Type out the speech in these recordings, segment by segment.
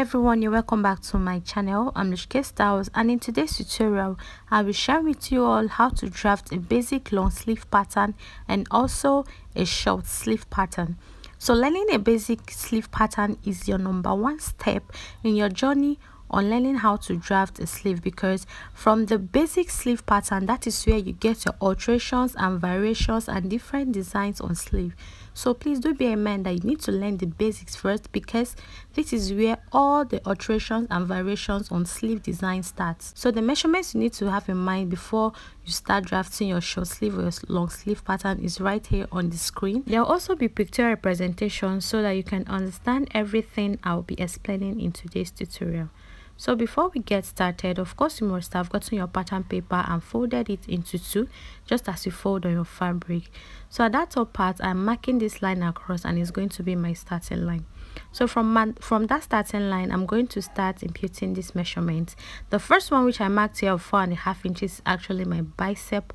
everyone, you're welcome back to my channel. I'm Lushke Styles, and in today's tutorial I'll be sharing with you all how to draft a basic long sleeve pattern and also a short sleeve pattern. So learning a basic sleeve pattern is your number one step in your journey on learning how to draft a sleeve, because from the basic sleeve pattern, that is where you get your alterations and variations and different designs on sleeve. So please do bear in mind that you need to learn the basics first, because this is where all the alterations and variations on sleeve design starts. So the measurements you need to have in mind before you start drafting your short sleeve or your long sleeve pattern is right here on the screen. There will also be pictorial representations so that you can understand everything I'll be explaining in today's tutorial. So before we get started, of course you must have gotten your pattern paper and folded it into two, just as you fold on your fabric. So at that top part, I'm marking this line across, and it's going to be my starting line. So from that starting line, I'm going to start imputing this measurement. The first one, which I marked here of 4.5 inches, is actually my bicep,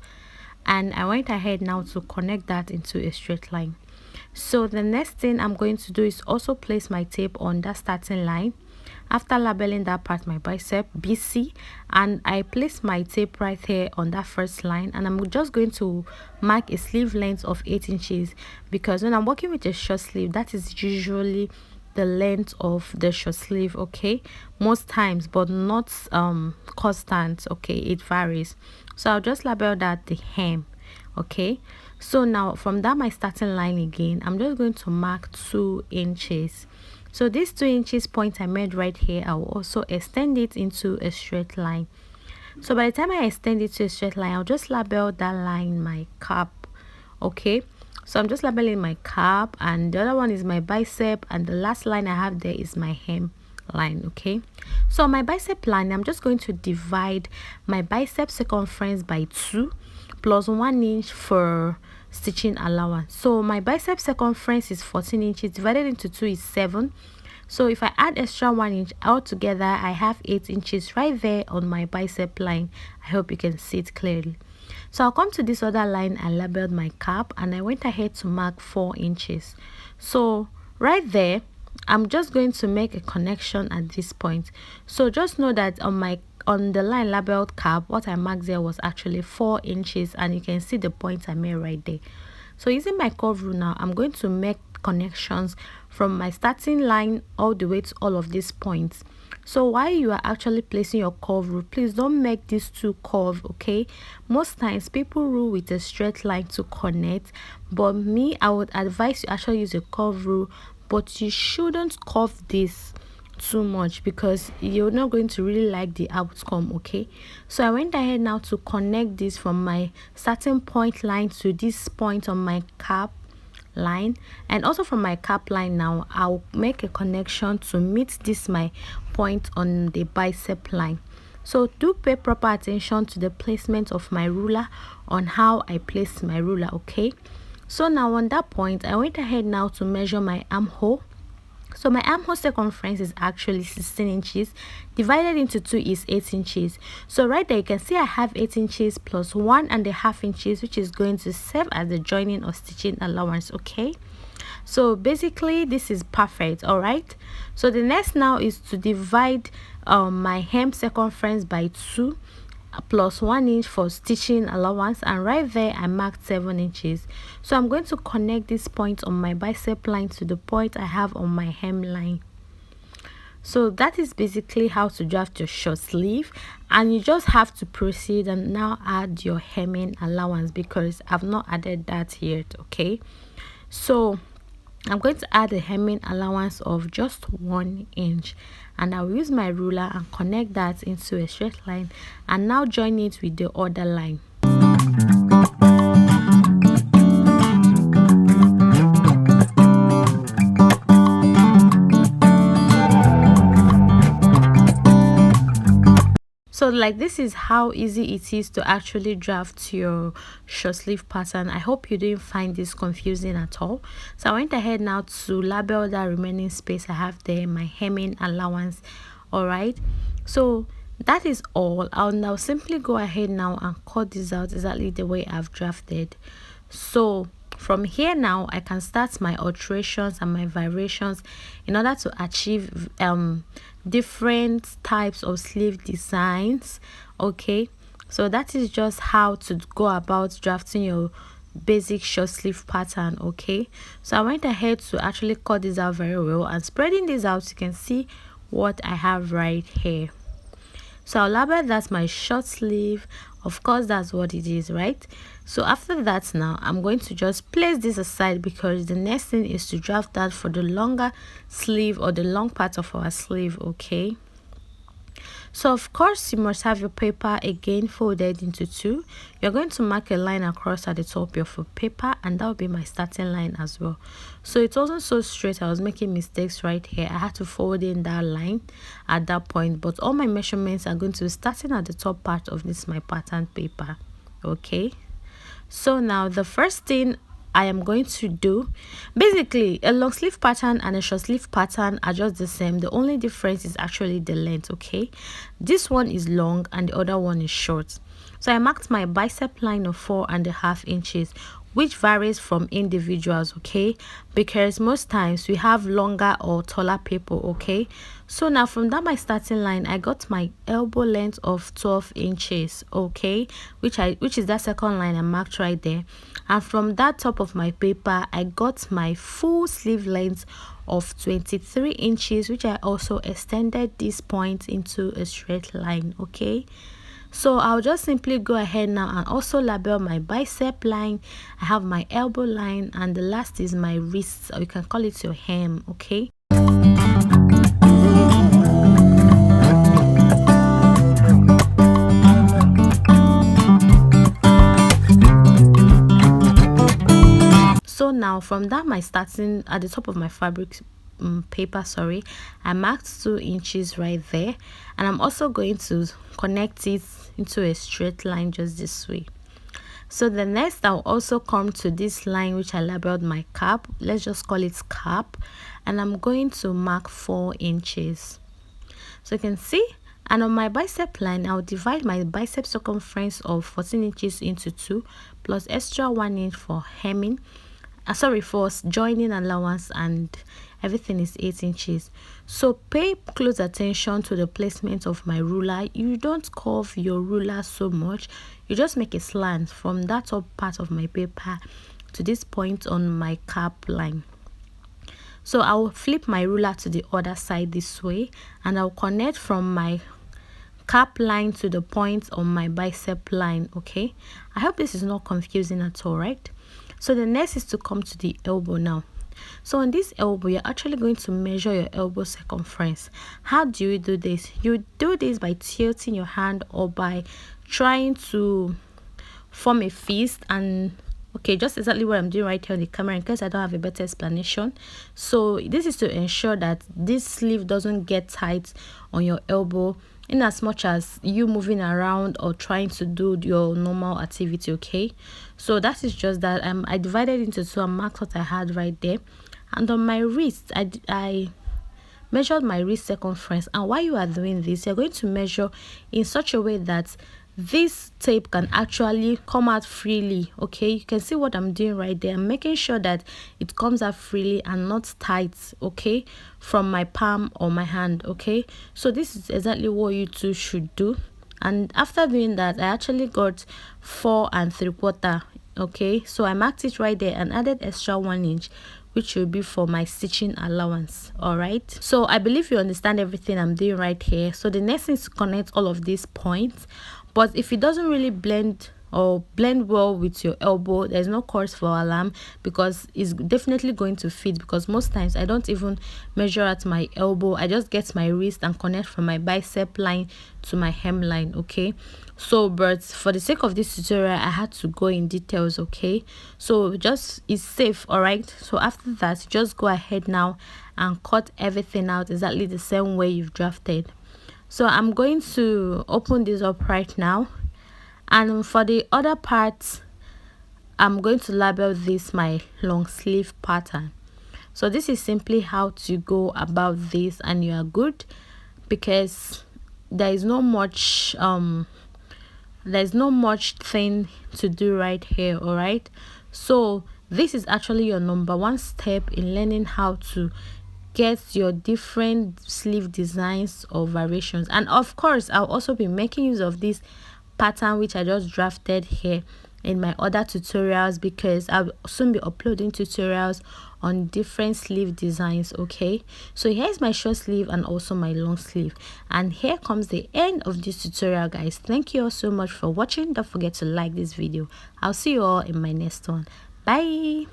and I went ahead now to connect that into a straight line. So the next thing I'm going to do is also place my tape on that starting line. After labeling that part, my bicep BC, and I place my tape right here on that first line, and I'm just going to mark a sleeve length of 8 inches, because when I'm working with a short sleeve, that is usually the length of the short sleeve, okay, most times, but not constant, okay, it varies. So I'll just label that the hem, okay. So now from that, my starting line again, I'm just going to mark 2 inches. So this 2 inches point I made right here, I will also extend it into a straight line. So by the time I extend it to a straight line, I'll just label that line my cap, okay. So I'm just labeling my cap, and the other one is my bicep, and the last line I have there is my hem line, okay. So my bicep line, I'm just going to divide my bicep circumference by 2 plus 1 inch for stitching allowance. So my bicep circumference is 14 inches, divided into 2 is 7. So if I add extra 1 inch, altogether I have 8 inches right there on my bicep line. I hope you can see it clearly. So I'll come to this other line. I labeled my cap, and I went ahead to mark 4 inches. So right there, I'm just going to make a connection at this point. So just know that on the line labeled cap, what I marked there was actually 4 inches, and you can see the point I made right there. So using my curve rule now, I'm going to make connections from my starting line all the way to all of these points. So while you are actually placing your curve rule, please don't make these two curve, okay. Most times people rule with a straight line to connect, but me, I would advise you actually use a curve rule, but you shouldn't curve this too much, because you're not going to really like the outcome, okay. So I went ahead now to connect this from my starting point line to this point on my cap line, and also from my cap line now I'll make a connection to meet this my point on the bicep line. So do pay proper attention to the placement of my ruler on how I place my ruler, okay. So now on that point, I went ahead now to measure my armhole. So my armhole circumference is actually 16 inches, divided into 2 is 8 inches. So right there you can see I have 8 inches plus 1.5 inches, which is going to serve as the joining or stitching allowance, okay. So basically this is perfect, all right. So the next now is to divide my hem circumference by 2 plus 1 inch for stitching allowance, and right there I marked 7 inches. So I'm going to connect this point on my bicep line to the point I have on my hem line. So that is basically how to draft your short sleeve, and you just have to proceed and now add your hemming allowance, because I've not added that yet, okay. So I'm going to add a hemming allowance of just 1 inch, and I'll use my ruler and connect that into a straight line, and now join it with the other line. So like this is how easy it is to actually draft your short sleeve pattern. I hope you didn't find this confusing at all. So I went ahead now to label that remaining space I have there, my hemming allowance. All right, so that is all. I'll now simply go ahead now and cut this out exactly the way I've drafted. So from here now I can start my alterations and my variations in order to achieve different types of sleeve designs. Okay, so that is just how to go about drafting your basic short sleeve pattern. Okay, so I went ahead to actually cut this out very well, and spreading this out you can see what I have right here. So I'll label that my short sleeve. Of course, that's what it is, right? So after that, now I'm going to just place this aside, because the next thing is to draft that for the longer sleeve or the long part of our sleeve. Okay, so of course you must have your paper again folded into two. You're going to mark a line across at the top of your paper, and that will be my starting line as well. So it wasn't so straight, I was making mistakes right here. I had to fold in that line at that point, but all my measurements are going to be starting at the top part of this my pattern paper. Okay, so now the first thing I am going to do, basically a long sleeve pattern and a short sleeve pattern are just the same. The only difference is actually the length. Okay, this one is long and the other one is short. So I marked my bicep line of 4.5 inches, which varies from individuals. Okay, because most times we have longer or taller people. Okay, so now from that my starting line, I got my elbow length of 12 inches. Okay, which is that second line I marked right there. And from that top of my paper, I got my full sleeve length of 23 inches, which I also extended this point into a straight line. Okay, so I'll just simply go ahead now and also label my bicep line. I have my elbow line, and the last is my wrist, or you can call it your hem. Okay, so now from that my starting at the top of my fabric paper, sorry, I marked 2 inches right there, and I'm also going to connect it into a straight line just this way. So the next I'll also come to this line which I labeled my cap, let's just call it cap, and I'm going to mark 4 inches. So you can see, and on my bicep line I'll divide my bicep circumference of 14 inches into 2 plus extra 1 inch for hemming, for joining allowance, and everything is 8 inches. So pay close attention to the placement of my ruler. You don't curve your ruler so much, you just make a slant from that top part of my paper to this point on my cap line. So I will flip my ruler to the other side this way, and I'll connect from my cap line to the point on my bicep line. Okay, I hope this is not confusing at all, right? So the next is to come to the elbow now. So on this elbow, you're actually going to measure your elbow circumference. How do you do this? You do this by tilting your hand or by trying to form a fist, and okay, just exactly what I'm doing right here on the camera in case I don't have a better explanation. So this is to ensure that this sleeve doesn't get tight on your elbow in as much as you moving around or trying to do your normal activity. Okay, so that is just that I divided into two and marked what I had right there. And on my wrist, I measured my wrist circumference. And while you are doing this, you're going to measure in such a way that this tape can actually come out freely. Okay, you can see what I'm doing right there. I'm making sure that it comes out freely and not tight, okay, from my palm or my hand. Okay, so this is exactly what you two should do. And after doing that, I actually got 4 3/4. Okay, so I marked it right there and added extra 1 inch, which will be for my stitching allowance. All right, so I believe you understand everything I'm doing right here. So the next thing is to connect all of these points, but if it doesn't really blend well with your elbow, there's no cause for alarm, because it's definitely going to fit. Because most times I don't even measure at my elbow, I just get my wrist and connect from my bicep line to my hem line. Okay, so but for the sake of this tutorial I had to go in details. Okay, so just it's safe. All right, so after that just go ahead now and cut everything out exactly the same way you've drafted. So I'm going to open this up right now, and for the other parts I'm going to label this my long sleeve pattern. So this is simply how to go about this, and you are good, because there's no much thing to do right here. All right, so this is actually your number one step in learning how to get your different sleeve designs or variations. And of course, I'll also be making use of this pattern which I just drafted here in my other tutorials, because I'll soon be uploading tutorials on different sleeve designs. Okay, so here's my short sleeve and also my long sleeve, and here comes the end of this tutorial, guys. Thank you all so much for watching. Don't forget to like this video. I'll see you all in my next one. Bye.